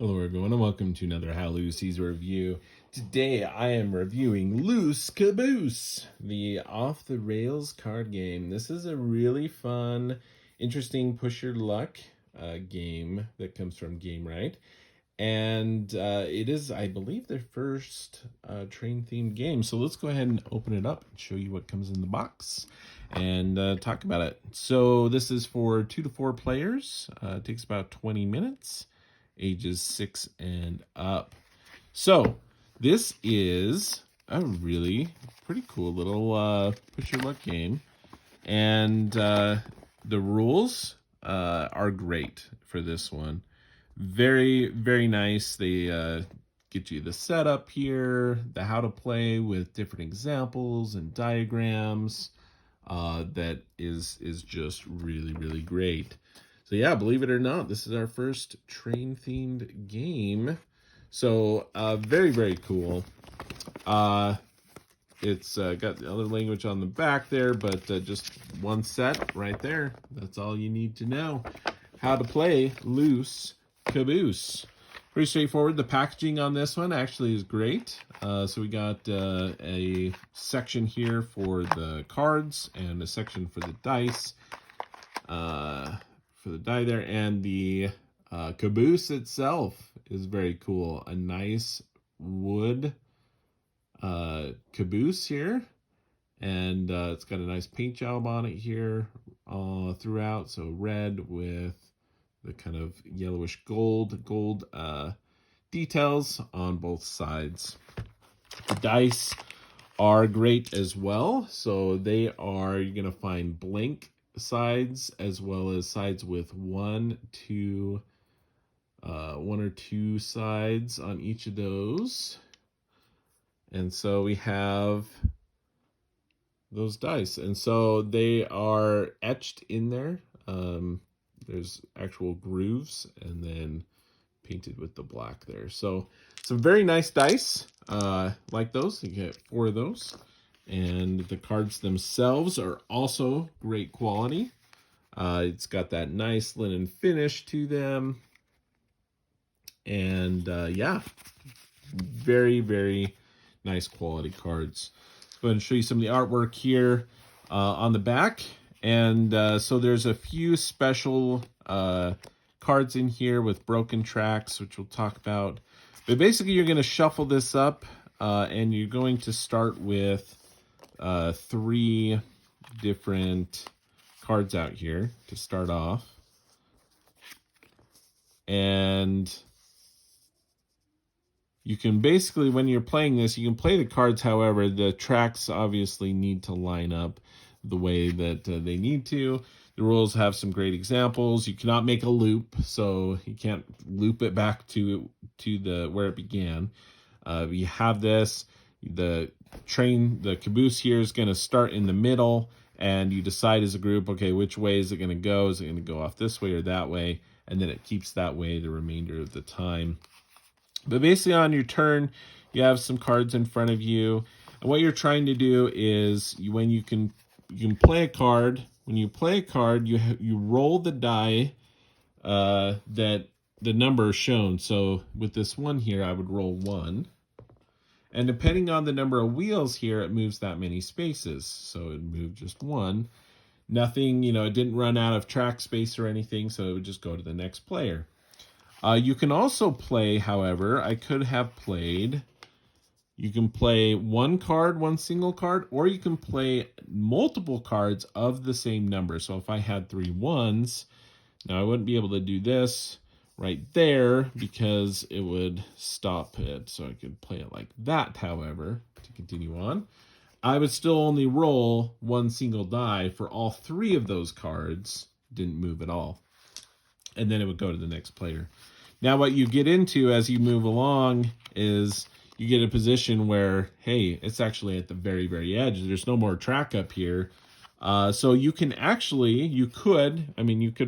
Hello everyone and welcome to another How Loosey's review. Today I am reviewing Loose Caboose, the off the rails card game. This is a really fun, interesting push your luck game that comes from Game Right. And it is, I believe, their first train themed game. So let's go ahead and open it up and show you what comes in the box and talk about it. So this is for 2 to 4 players. It takes about 20 minutes. Ages 6 and up. So this is a really pretty cool little push your luck game, and the rules are great for this one. Very nice. They get you the setup here, the how to play with different examples and diagrams. That is just really great. So yeah, believe it or not, this is our first train-themed game. So very cool. It's got the other language on the back there, but just one set right there. That's all you need to know. How to play Loose Caboose. Pretty straightforward. The packaging on this one actually is great. So we got a section here for the cards and a section for the dice. For the die there, and the caboose itself is very cool. A nice wood caboose here, and it's got a nice paint job on it here throughout. So red with the kind of yellowish gold details on both sides. The dice are great as well. So they are, you're gonna find blank sides as well as sides with one or two sides on each of those. And so we have those dice, and so they are etched in there. There's actual grooves and then painted with the black there. So some very nice dice like those. You get 4 of those. And the cards themselves are also great quality. It's got that nice linen finish to them. And yeah, very nice quality cards. Let's go ahead and show you some of the artwork here on the back. And so there's a few special cards in here with broken tracks, which we'll talk about. But basically, you're going to shuffle this up, and you're going to start with 3 different cards out here to start off. And you can basically, when you're playing this, you can play the cards however. The tracks obviously need to line up the way that they need to. The rules have some great examples. You cannot make a loop, so you can't loop it back to the where it began. You have this. The caboose here is going to start in the middle, and you decide as a group, okay, which way is it going to go? Is it going to go off this way or that way? And then it keeps that way the remainder of the time. But basically on your turn, you have some cards in front of you. And what you're trying to do is you can play a card. When you play a card, you roll the die that the number is shown. So with this one here, I would roll 1. And depending on the number of wheels here, it moves that many spaces. So it moved just 1. Nothing, it didn't run out of track space or anything, so it would just go to the next player. You can also play, however, you can play one single card, or you can play multiple cards of the same number. So if I had 3 1s, now I wouldn't be able to do this right there because it would stop it. So I could play it like that, however, to continue on. I would still only roll 1 single die for all 3 of those cards. Didn't move at all. And then it would go to the next player. Now what you get into as you move along is you get a position where, hey, it's actually at the very edge. There's no more track up here. So you could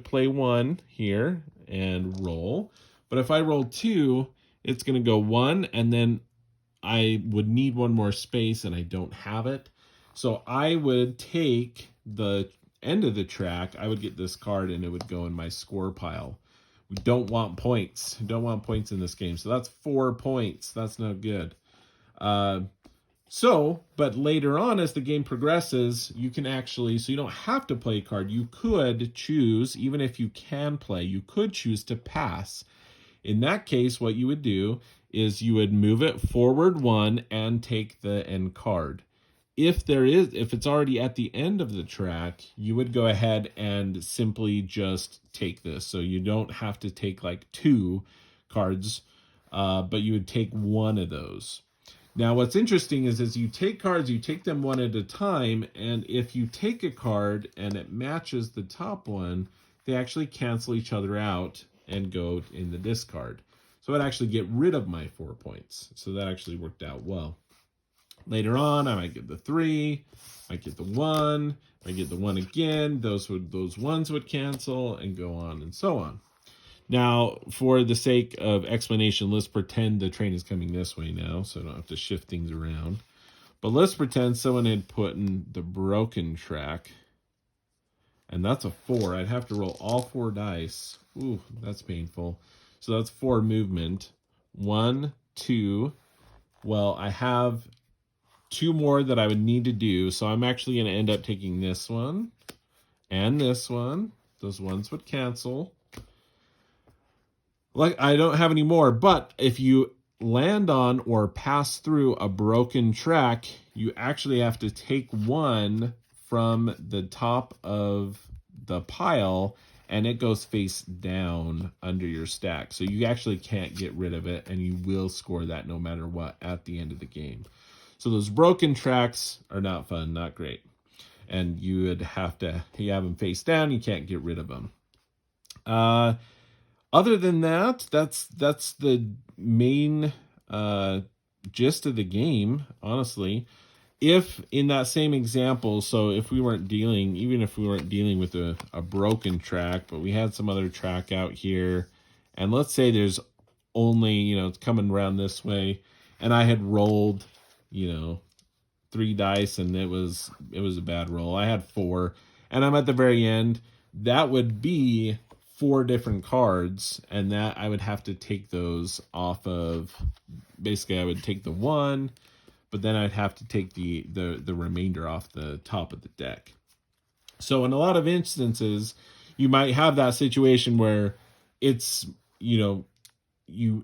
play 1 here and roll. But if I roll 2, it's going to go 1, and then I would need 1 more space, and I don't have it. So I would take the end of the track. I would get this card, and it would go in my score pile. We don't want points. We don't want points in this game. So that's 4 points. That's no good. But later on, as the game progresses, you can actually, so you don't have to play a card. You could choose, even if you can play, you could choose to pass. In that case, what you would do is you would move it forward 1 and take the end card. If it's already at the end of the track, you would go ahead and simply just take this. So you don't have to take like 2 cards, but you would take 1 of those. Now, what's interesting is as you take cards, you take them one at a time, and if you take a card and it matches the top one, they actually cancel each other out and go in the discard. So I'd actually get rid of my 4 points. So that actually worked out well. Later on, I might get the 3, I might get the 1, I get the 1 again. Those ones would cancel and go on and so on. Now, for the sake of explanation, let's pretend the train is coming this way now, so I don't have to shift things around. But let's pretend someone had put in the broken track, and that's a 4. I'd have to roll all 4 dice. Ooh, that's painful. So that's 4 movement. 1, 2. Well, I have 2 more that I would need to do, so I'm actually going to end up taking this one and this one. Those ones would cancel. Like, I don't have any more, but if you land on or pass through a broken track, you actually have to take 1 from the top of the pile, and it goes face down under your stack. So you actually can't get rid of it, and you will score that no matter what at the end of the game. So those broken tracks are not fun, not great. And you would have them face down, you can't get rid of them. Other than that, that's the main gist of the game, honestly. If in that same example, so if we weren't dealing with a broken track, but we had some other track out here, and let's say there's only, it's coming around this way, and I had rolled, 3 dice, and it was a bad roll. I had 4, and I'm at the very end. That would be 4 different cards, and that I would have to take those off of. Basically, I would take the 1, but then I'd have to take the remainder off the top of the deck. So in a lot of instances, you might have that situation where it's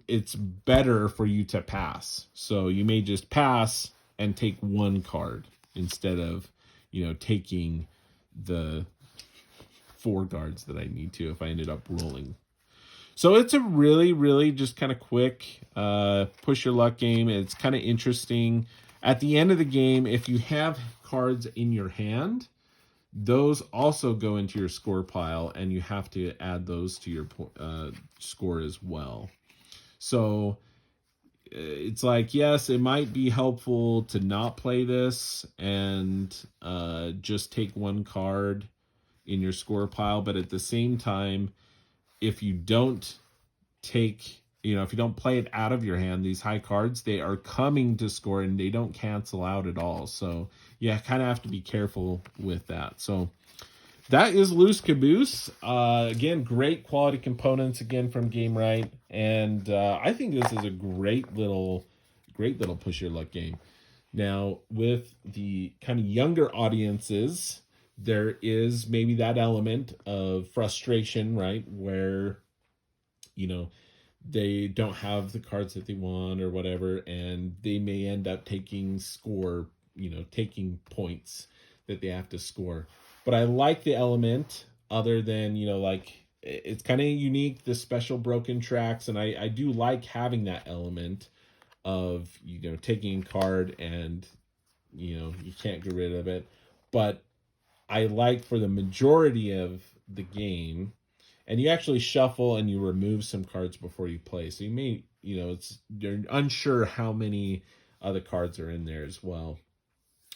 it's better for you to pass. So you may just pass and take 1 card instead of taking the 4 cards that I need to if I ended up rolling. So it's a really, really just kind of quick push your luck game. It's kind of interesting. At the end of the game, if you have cards in your hand, those also go into your score pile, and you have to add those to your score as well. So it's like, yes, it might be helpful to not play this and just take 1 card in your score pile, but at the same time, if you don't take, if you don't play it out of your hand, these high cards, they are coming to score and they don't cancel out at all. So yeah, kind of have to be careful with that. So that is Loose Caboose. Again, great quality components again from Game Right, and I think this is a great little push your luck game. Now, with the kind of younger audiences, there is maybe that element of frustration, right, where they don't have the cards that they want or whatever, and they may end up taking taking points that they have to score. But I like the element, other than, it's kind of unique, the special broken tracks, and I do like having that element of, taking a card and, you can't get rid of it. But I like, for the majority of the game, and you actually shuffle and you remove some cards before you play. So you may, you're unsure how many other cards are in there as well.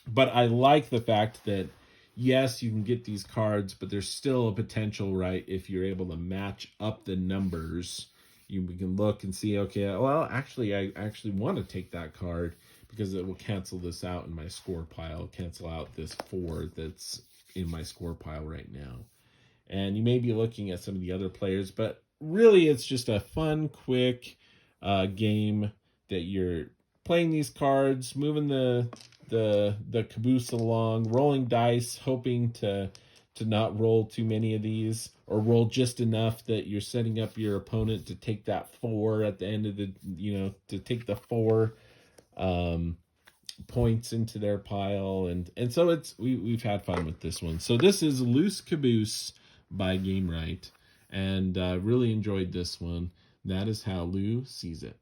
But I like the fact that, yes, you can get these cards, but there's still a potential, right? If you're able to match up the numbers, we can look and see, okay, well, actually, I actually want to take that card because it will cancel this out in my score pile, cancel out this 4 that's in my score pile right now. And you may be looking at some of the other players, but really, it's just a fun, quick game that you're playing these cards, moving the caboose along, rolling dice, hoping to not roll too many of these, or roll just enough that you're setting up your opponent to take that 4 at the end of the, to take the 4 um, points into their pile, and so we've had fun with this one. So this is Loose Caboose by Game Right, and really enjoyed this one. That is how Lou sees it.